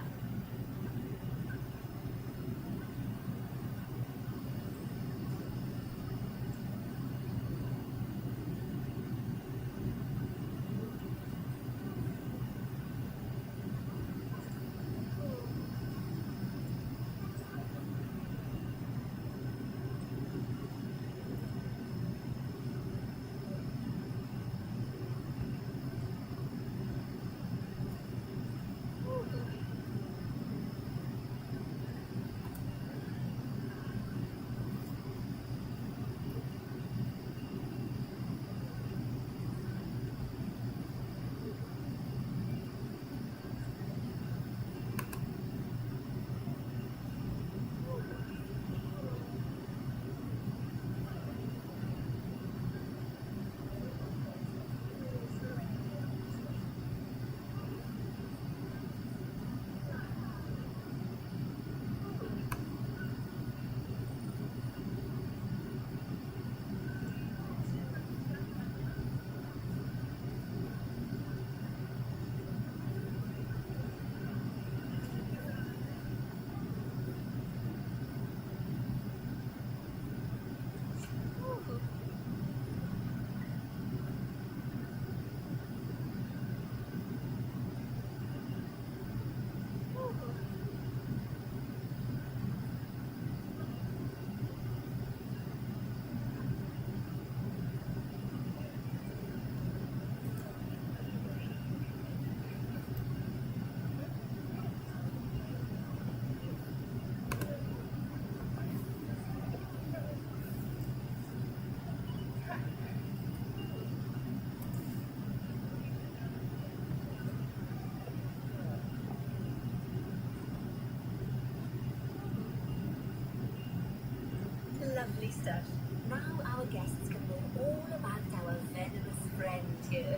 S1: Lovely stuff. Now our guests can learn all about our venomous friend here.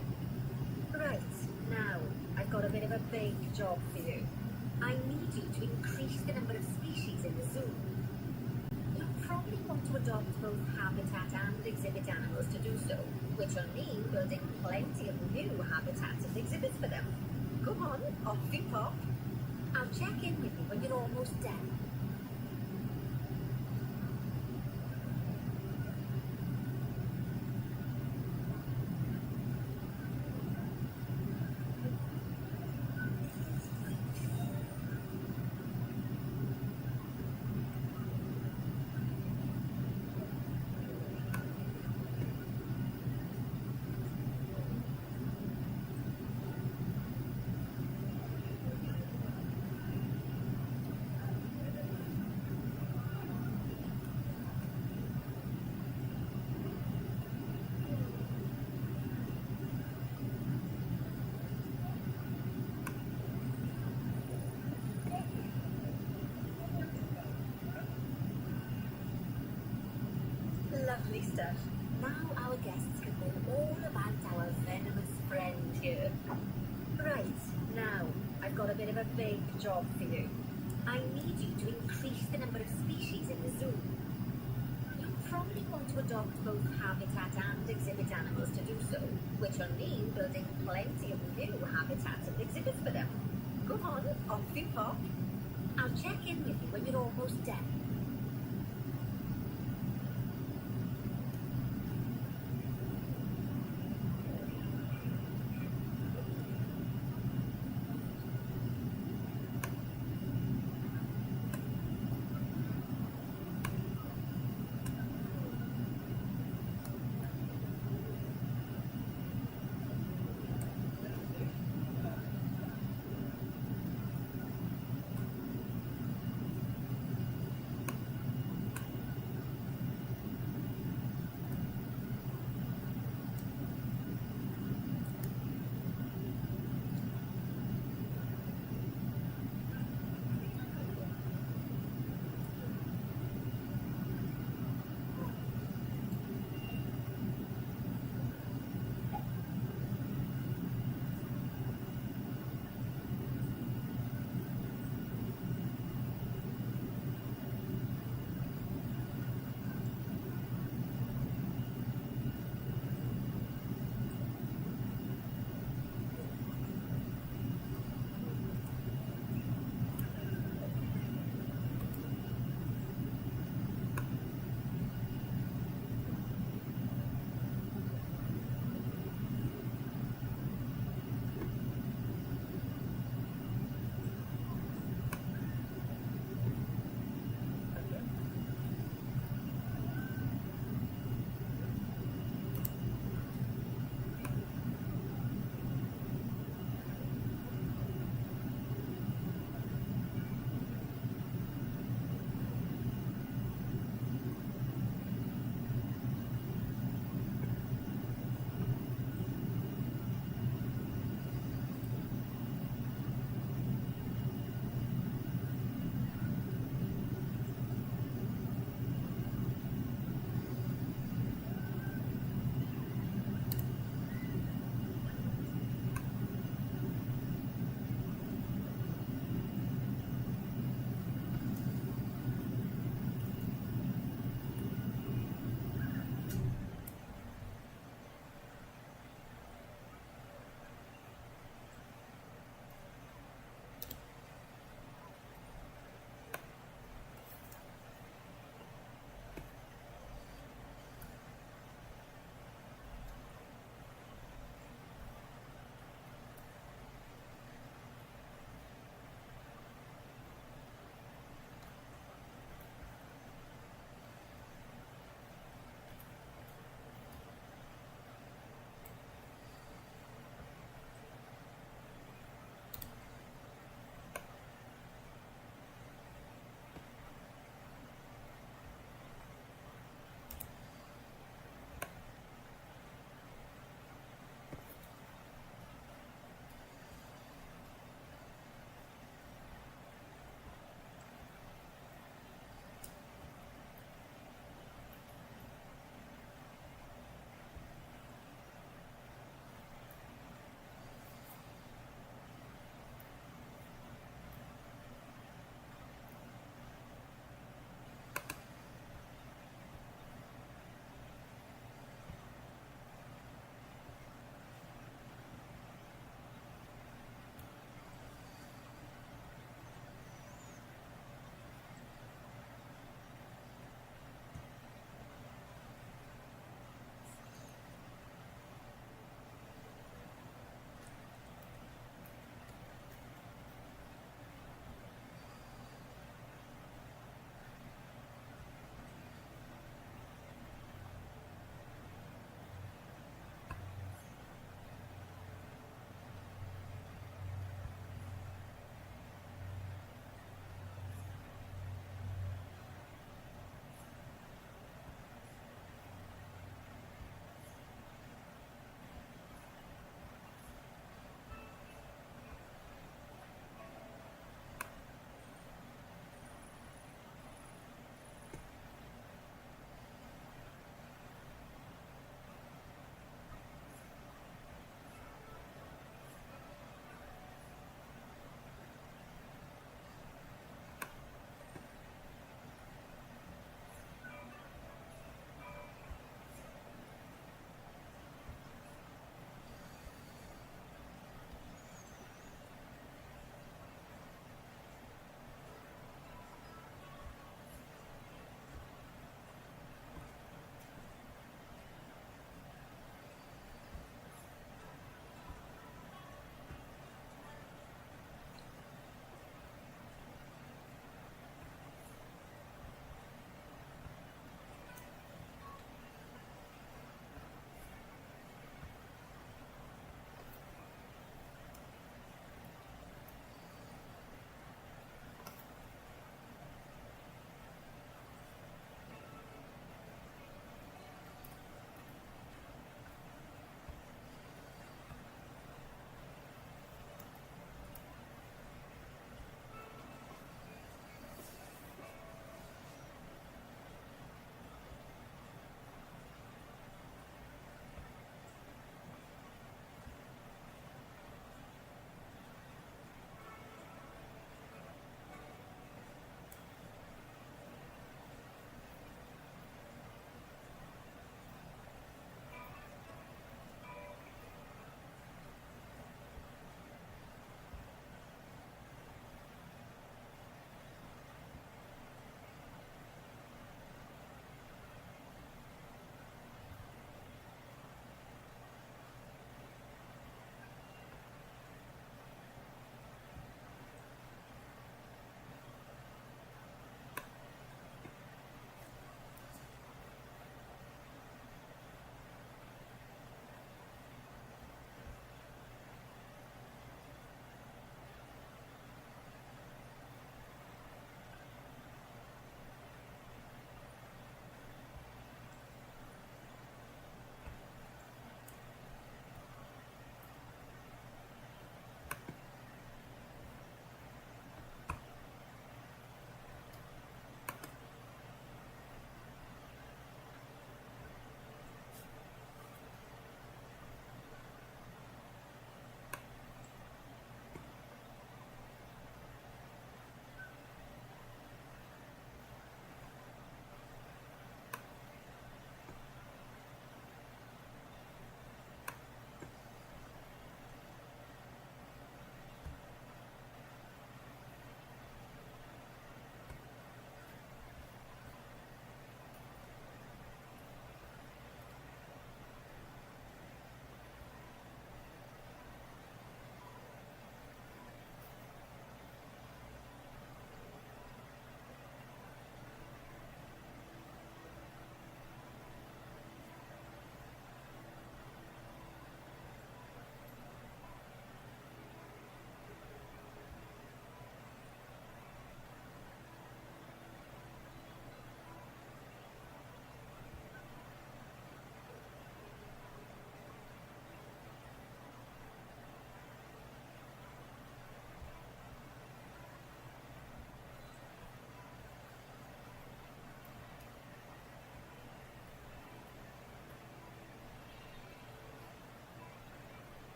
S1: Right, now, I've got a bit of a big job for you. I need you to increase the number of species in the zoo. You'll probably want to adopt both habitat and exhibit animals to do so, which will mean building plenty of new habitats and exhibits for them. Come on, off you pop. I'll check in with you when you're almost done. Lovely stuff. Now our guests can learn all about our venomous friend here. Right, now, I've got a bit of a big job for you. I need you to increase the number of species in the zoo. You'll probably want to adopt both habitat and exhibit animals to do so, which will mean building plenty of new habitats and exhibits for them. Come on, off you pop. I'll check in with you when you're almost done.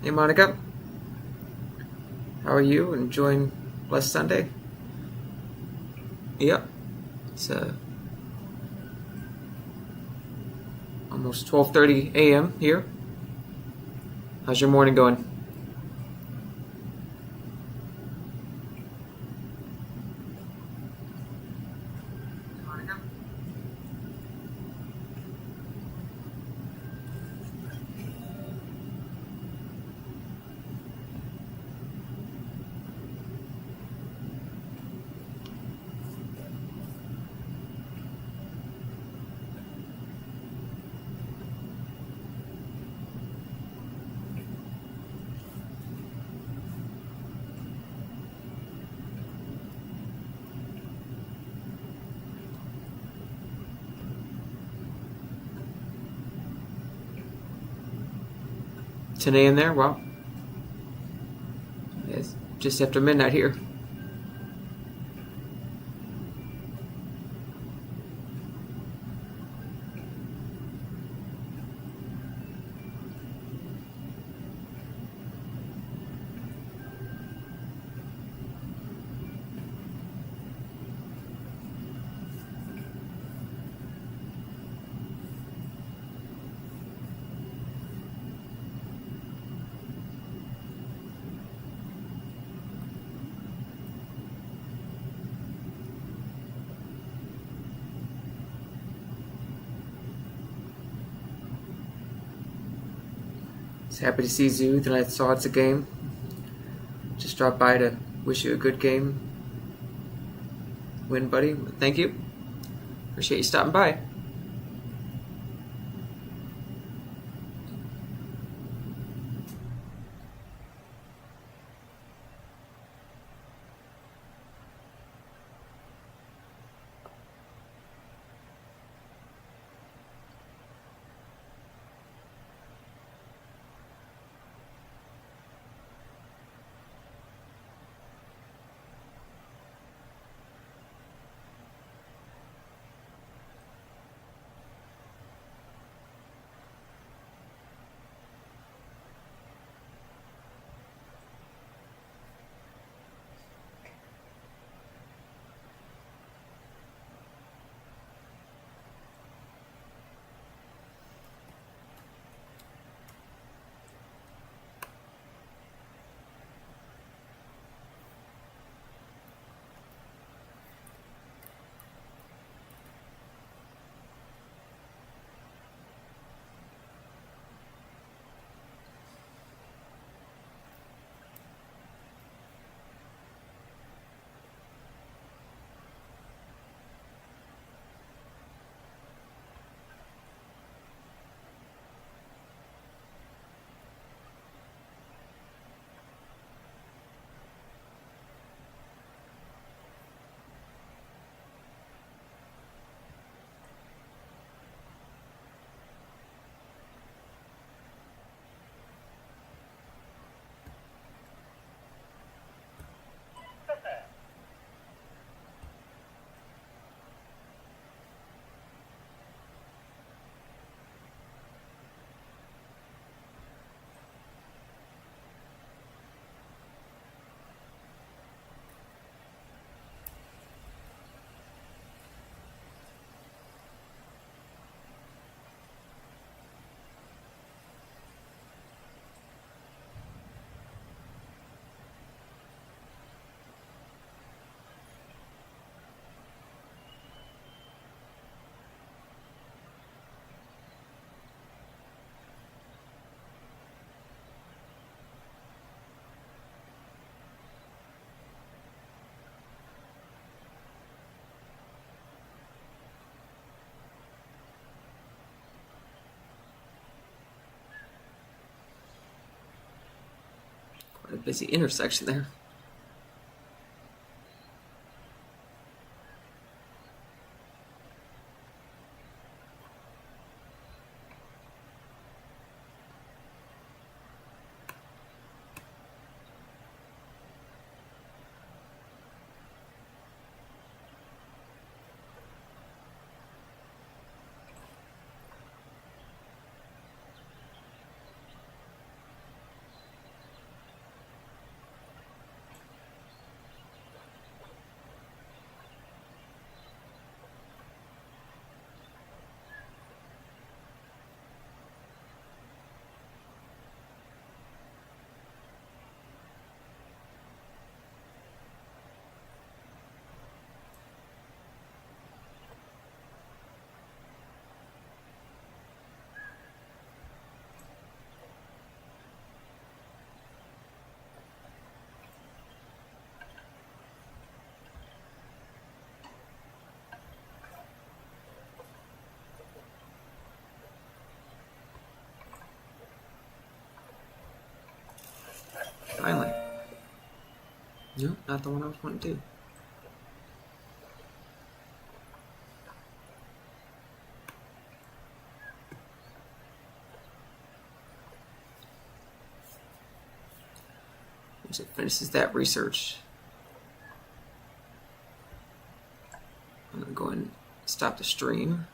S3: Hey, Monica. How are you? Enjoying Blessed Sunday? Yep. It's almost 12:30 a.m. here. How's your morning going? Today in there? Well, it's just after midnight here. Just happy to see Zoo. Then I saw it's a game. Just dropped by to wish you a good game. Win, buddy. Thank you. Appreciate you stopping by. Quite a busy intersection there. No, not the one I was wanting to do. Once it finishes that research, I'm going to go and stop the stream.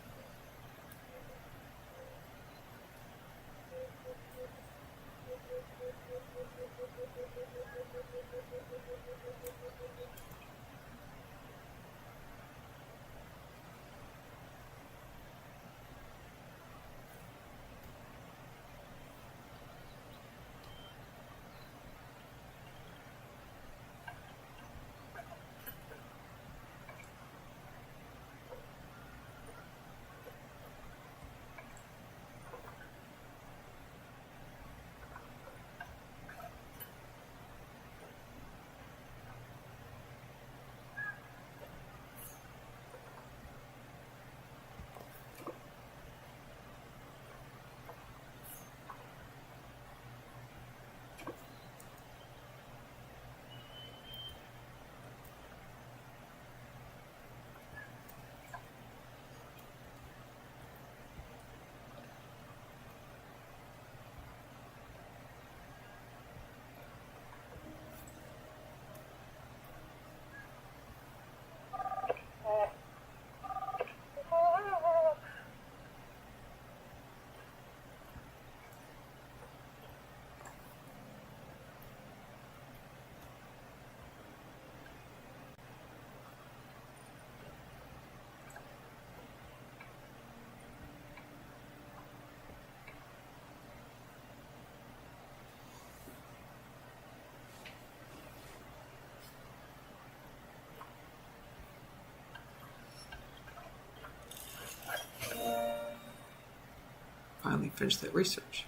S3: Finally finish that research.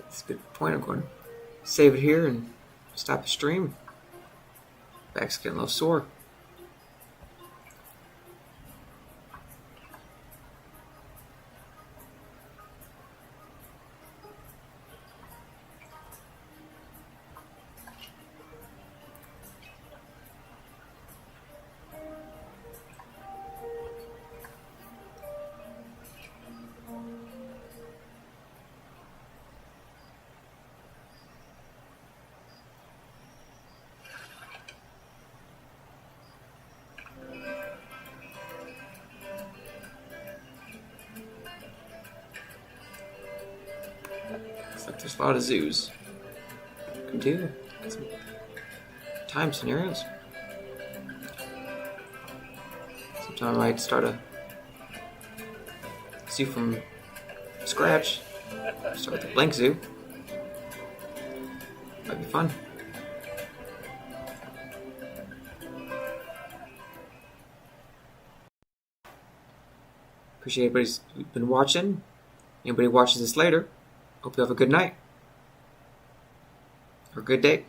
S3: That's a good point. I'm going to save it here and stop the stream. Back's getting a little sore. Looks like there's a lot of zoos. Can do. Got some time scenarios. Sometime I might start a zoo from scratch. Start with a blank zoo. Might be fun. Appreciate everybody's been watching. Anybody watches this later, hope you have a good night or a good day.